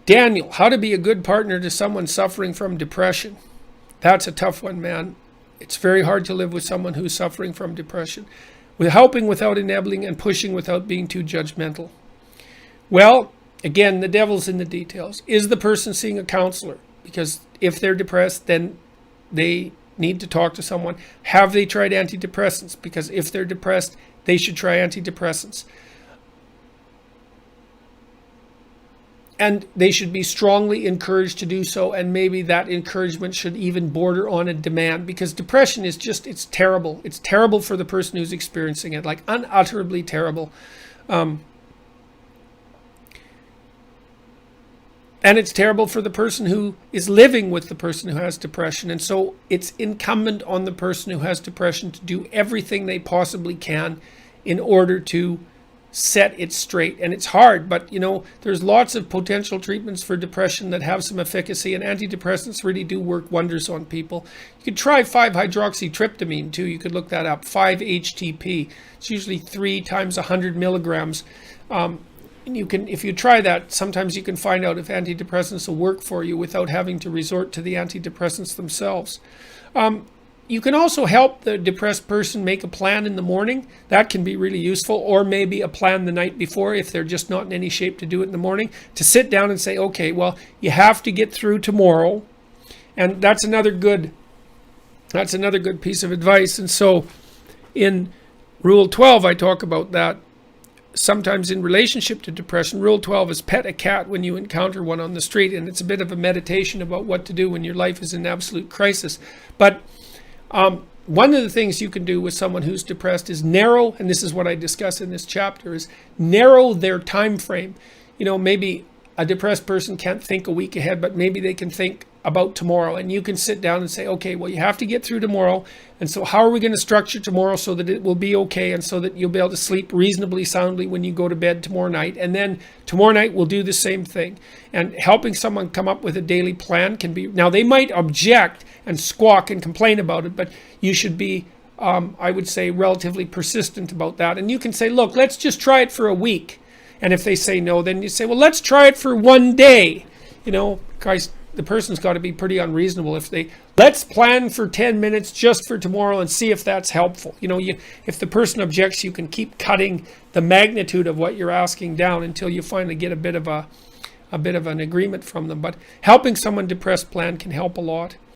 Daniel, how to be a good partner to someone suffering from depression. That's a tough one, man. It's very hard to live with someone who's suffering from depression. With helping without enabling and pushing without being too judgmental. Well, again, the devil's in the details. Is the person seeing a counselor? Because if they're depressed, then they need to talk to someone. Have they tried antidepressants? Because if they're depressed, they should try antidepressants. And they should be strongly encouraged to do so, and maybe that encouragement should even border on a demand, because depression is just, it's terrible. It's terrible for the person who's experiencing it, like unutterably terrible. And it's terrible for the person who is living with the person who has depression. And so it's incumbent on the person who has depression to do everything they possibly can in order to set it straight. And it's hard, but there's lots of potential treatments for depression that have some efficacy, and antidepressants really do work wonders on people. You could try 5-hydroxytryptamine too. You could look that up, 5-HTP. It's usually 3 times 100 milligrams. You can, if you try that, sometimes you can find out if antidepressants will work for you without having to resort to the antidepressants themselves. You can also help the depressed person make a plan in the morning. That can be really useful, or maybe a plan the night before if they're just not in any shape to do it in the morning, to sit down and say, okay, well, you have to get through tomorrow. And that's another good piece of advice. And so in Rule 12, I talk about that. Sometimes in relationship to depression, Rule 12 is pet a cat when you encounter one on the street. And it's a bit of a meditation about what to do when your life is in absolute crisis. But one of the things you can do with someone who's depressed is narrow, and this is what I discuss in this chapter, is narrow their time frame. Maybe a depressed person can't think a week ahead, but maybe they can think about tomorrow. And you can sit down and say, okay, well, you have to get through tomorrow. And so how are we going to structure tomorrow so that it will be okay, and so that you'll be able to sleep reasonably soundly when you go to bed tomorrow night? And then tomorrow night we'll do the same thing. And helping someone come up with a daily plan can be, now they might object and squawk and complain about it, but you should be, I would say, relatively persistent about that. And you can say, look, let's just try it for a week. And if they say no, then you say, well, let's try it for one day. Guys, the person's got to be pretty unreasonable if they, let's plan for 10 minutes just for tomorrow and see if that's helpful. If the person objects, you can keep cutting the magnitude of what you're asking down until you finally get a bit of an agreement from them. But helping someone depressed plan can help a lot.